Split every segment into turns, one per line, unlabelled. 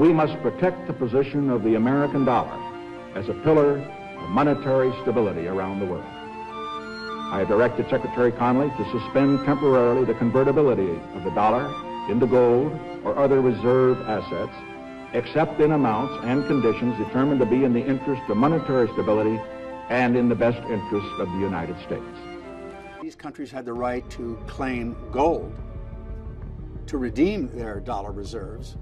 we must protect the position of the American dollar as a pillar of monetary stability around the world. I have directed Secretary Connally to suspend temporarily the convertibility of the dollar into gold or other reserve assets, except in amounts and conditions determined to be in the interest of monetary stability and in the best interest of the United States.
These countries had the right to claim gold to redeem their dollar reserves.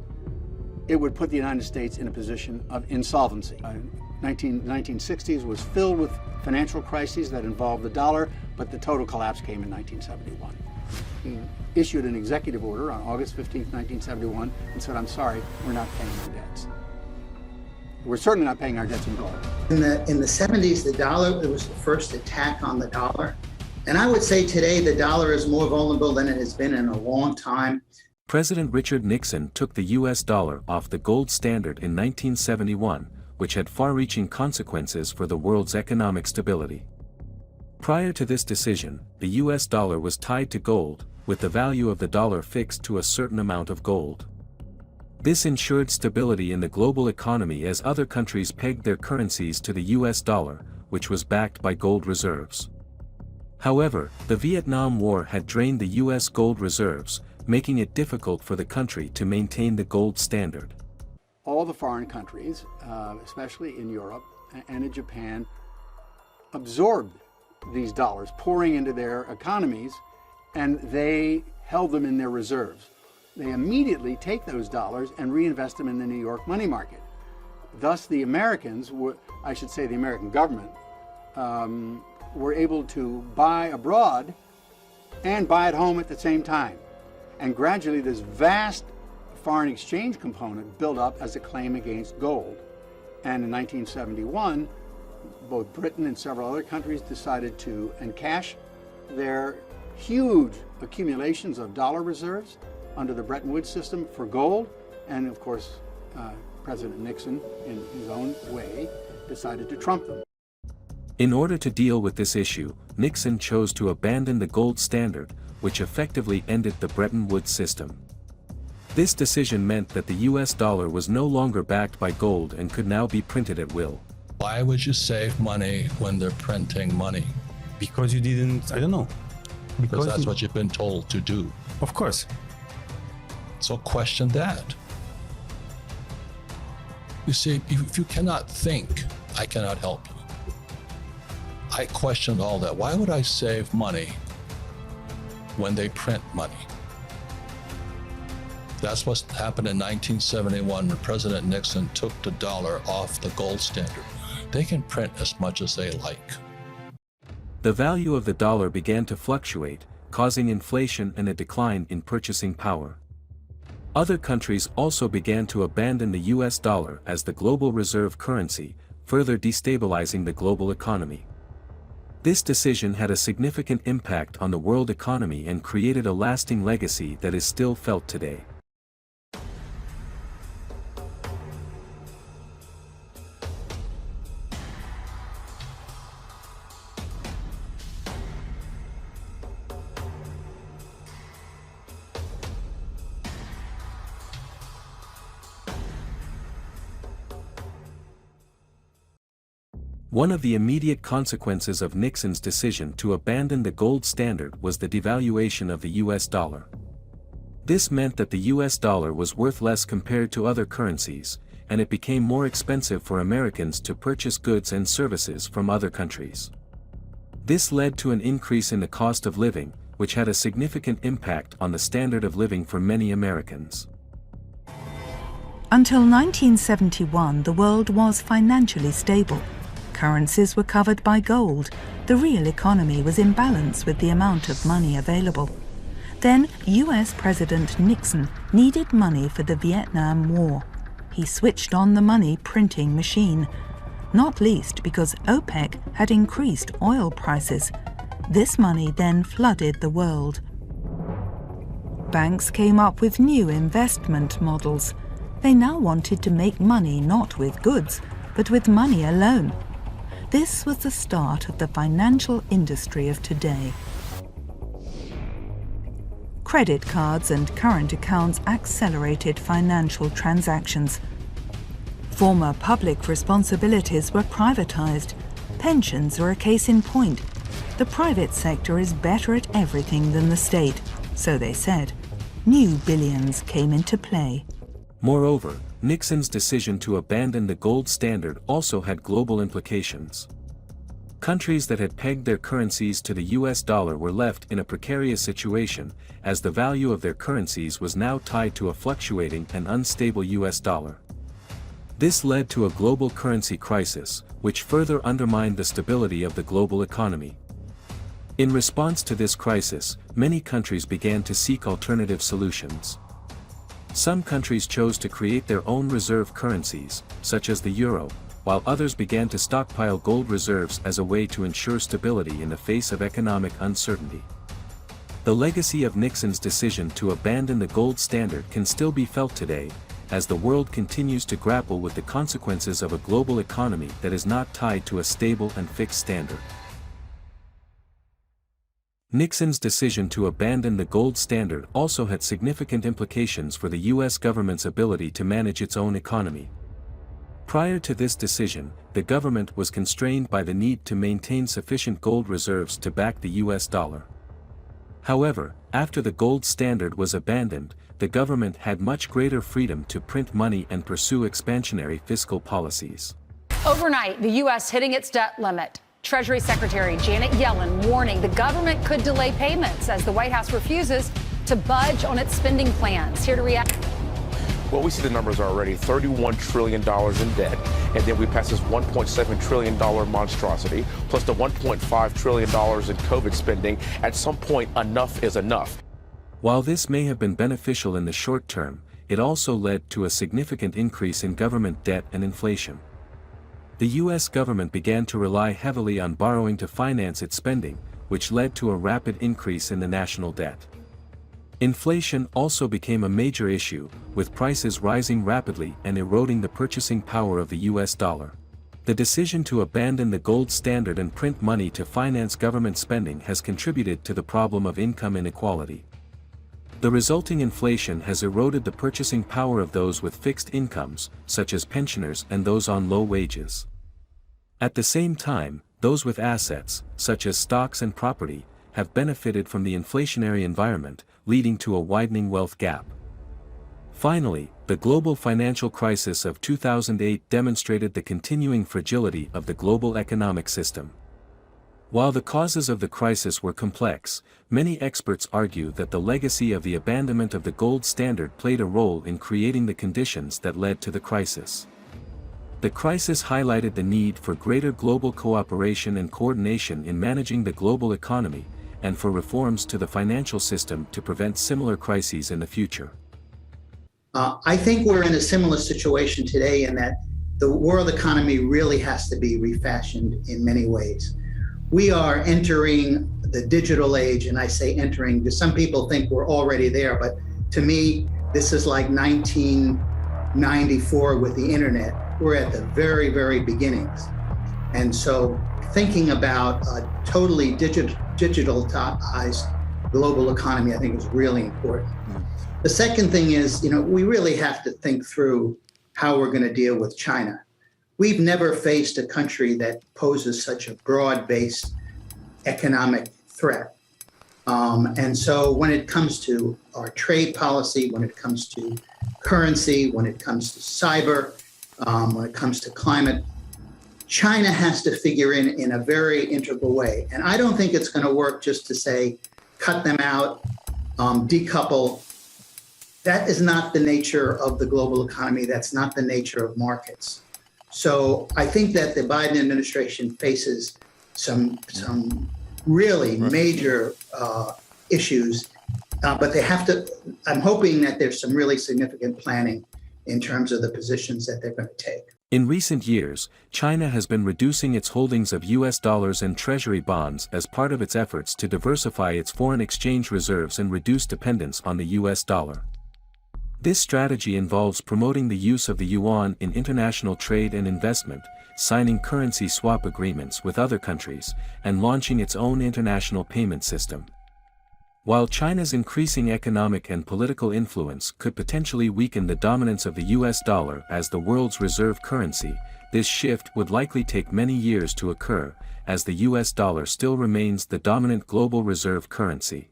It would put the United States in a position of insolvency. The 1960s was filled with financial crises that involved the dollar, but the total collapse came in 1971. He issued an executive order on August 15, 1971, and said, "I'm sorry, we're not paying our debts. We're certainly not paying our debts in gold."
In the 70s, the dollar, it was the first attack on the dollar. And I would say today the dollar is more vulnerable than it has been in a long time.
President Richard Nixon took the U.S. dollar off the gold standard in 1971, which had far-reaching consequences for the world's economic stability. Prior to this decision, the U.S. dollar was tied to gold, with the value of the dollar fixed to a certain amount of gold. This ensured stability in the global economy as other countries pegged their currencies to the U.S. dollar, which was backed by gold reserves. However, the Vietnam War had drained the U.S. gold reserves, making it difficult for the country to maintain the gold standard.
All the foreign countries, especially in Europe and in Japan, absorbed these dollars pouring into their economies, and they held them in their reserves. They immediately take those dollars and reinvest them in the New York money market. Thus, the Americans, I should say the American government, were able to buy abroad and buy at home at the same time. And gradually this vast foreign exchange component built up as a claim against gold. And in 1971, both Britain and several other countries decided to encash their huge accumulations of dollar reserves under the Bretton Woods system for gold. And of course, President Nixon, in his own way, decided to trump them.
In order to deal with this issue, Nixon chose to abandon the gold standard, which effectively ended the Bretton Woods system. This decision meant that the U.S. dollar was no longer backed by gold and could now be printed at will.
Why would you save money when they're printing money?
Because you didn't, I don't know.
Because that's what you've been told to do.
Of course.
So question that. You see, if you cannot think, I cannot help you. I questioned all that. Why would I save money when they print money? That's what happened in 1971 when President Nixon took the dollar off the gold standard. They can print as much as they like.
The value of the dollar began to fluctuate, causing inflation and a decline in purchasing power. Other countries also began to abandon the U.S. dollar as the global reserve currency, further destabilizing the global economy. This decision had a significant impact on the world economy and created a lasting legacy that is still felt today. One of the immediate consequences of Nixon's decision to abandon the gold standard was the devaluation of the U.S. dollar. This meant that the U.S. dollar was worth less compared to other currencies, and it became more expensive for Americans to purchase goods and services from other countries. This led to an increase in the cost of living, which had a significant impact on the standard of living for many Americans.
Until 1971, the world was financially stable. Currencies were covered by gold. The real economy was in balance with the amount of money available. Then, US President Nixon needed money for the Vietnam War. He switched on the money printing machine, not least because OPEC had increased oil prices. This money then flooded the world. Banks came up with new investment models. They now wanted to make money not with goods, but with money alone. This was the start of the financial industry of today. Credit cards and current accounts accelerated financial transactions. Former public responsibilities were privatized. Pensions are a case in point. The private sector is better at everything than the state, so they said. New billions came into play.
Moreover, Nixon's decision to abandon the gold standard also had global implications. Countries that had pegged their currencies to the US dollar were left in a precarious situation, as the value of their currencies was now tied to a fluctuating and unstable US dollar. This led to a global currency crisis, which further undermined the stability of the global economy. In response to this crisis, many countries began to seek alternative solutions. Some countries chose to create their own reserve currencies, such as the euro, while others began to stockpile gold reserves as a way to ensure stability in the face of economic uncertainty. The legacy of Nixon's decision to abandon the gold standard can still be felt today, as the world continues to grapple with the consequences of a global economy that is not tied to a stable and fixed standard. Nixon's decision to abandon the gold standard also had significant implications for the U.S. government's ability to manage its own economy. Prior to this decision, the government was constrained by the need to maintain sufficient gold reserves to back the U.S. dollar. However, after the gold standard was abandoned, the government had much greater freedom to print money and pursue expansionary fiscal policies.
Overnight, the U.S. hitting its debt limit. Treasury Secretary Janet Yellen warning the government could delay payments as the White House refuses to budge on its spending plans. Here to react.
Well, we see the numbers are already $31 trillion in debt, and then we pass this $1.7 trillion monstrosity, plus the $1.5 trillion in COVID spending. At some point, enough is enough.
While this may have been beneficial in the short term, it also led to a significant increase in government debt and inflation. The U.S. government began to rely heavily on borrowing to finance its spending, which led to a rapid increase in the national debt. Inflation also became a major issue, with prices rising rapidly and eroding the purchasing power of the U.S. dollar. The decision to abandon the gold standard and print money to finance government spending has contributed to the problem of income inequality. The resulting inflation has eroded the purchasing power of those with fixed incomes, such as pensioners and those on low wages. At the same time, those with assets, such as stocks and property, have benefited from the inflationary environment, leading to a widening wealth gap. Finally, the global financial crisis of 2008 demonstrated the continuing fragility of the global economic system. While the causes of the crisis were complex, many experts argue that the legacy of the abandonment of the gold standard played a role in creating the conditions that led to the crisis. The crisis highlighted the need for greater global cooperation and coordination in managing the global economy, and for reforms to the financial system to prevent similar crises in the future.
I think we're in a similar situation today in that the world economy really has to be refashioned in many ways. We are entering the digital age, and I say entering because some people think we're already there, but to me, this is like 1994 with the internet. We're at the very, very beginnings. And so thinking about a totally digitalized global economy, I think is really important. The second thing is, we really have to think through how we're going to deal with China. We've never faced a country that poses such a broad-based economic threat. And so when it comes to our trade policy, when it comes to currency, when it comes to cyber, when it comes to climate, China has to figure in a very integral way. And I don't think it's going to work just to say, cut them out, decouple. That is not the nature of the global economy. That's not the nature of markets. So I think that the Biden administration faces some really major issues, but they have to, I'm hoping that there's some really significant planning in terms of the positions that they're going to take.
In recent years, China has been reducing its holdings of U.S. dollars and treasury bonds as part of its efforts to diversify its foreign exchange reserves and reduce dependence on the U.S. dollar. This strategy involves promoting the use of the yuan in international trade and investment, signing currency swap agreements with other countries, and launching its own international payment system. While China's increasing economic and political influence could potentially weaken the dominance of the US dollar as the world's reserve currency, this shift would likely take many years to occur, as the US dollar still remains the dominant global reserve currency.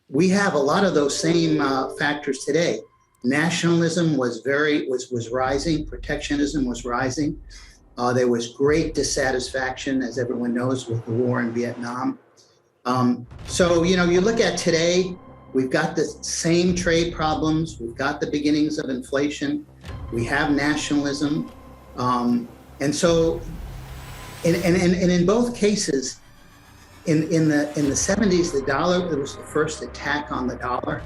We have a lot of those same factors today. Nationalism was rising, protectionism was rising. There was great dissatisfaction, as everyone knows, with the war in Vietnam. So, you look at today, we've got the same trade problems. We've got the beginnings of inflation. We have nationalism. And so, and in both cases, in the 70s, the dollar, it was the first attack on the dollar.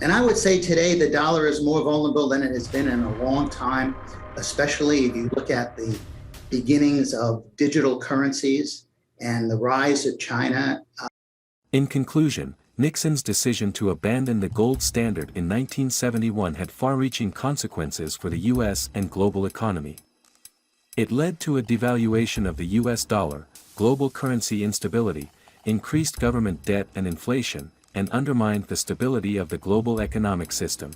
And I would say today, the dollar is more vulnerable than it has been in a long time, especially if you look at the beginnings of digital currencies and the rise of China.
In conclusion, Nixon's decision to abandon the gold standard in 1971 had far-reaching consequences for the U.S. and global economy. It led to a devaluation of the U.S. dollar, global currency instability, increased government debt and inflation, and undermined the stability of the global economic system.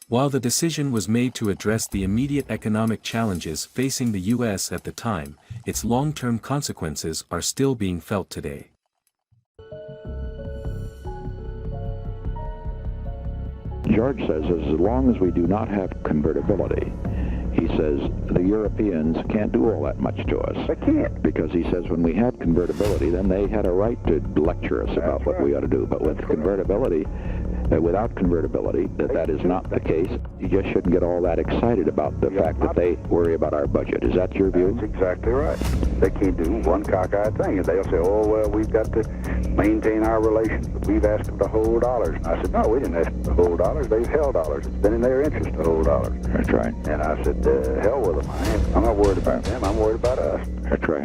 While the decision was made to address the immediate economic challenges facing the U.S. at the time, its long-term consequences are still being felt today.
George says as long as we do not have convertibility, he says the Europeans can't do all that much to us.
They can't.
Because he says when we had convertibility, then they had a right to lecture us about what we ought to do. But with convertibility, without convertibility, that is not the case. You just shouldn't get all that excited about the fact that they worry about our budget. Is that your view?
That's exactly right. They can't do one cockeyed thing. And they'll say, oh, well, we've got to maintain our relations. We've asked them to hold dollars. And I said, no, we didn't ask them to hold dollars. They've held dollars. It's been in their interest to hold dollars.
That's right.
And I said, hell with them. I'm not worried about them. I'm worried about us.
That's right.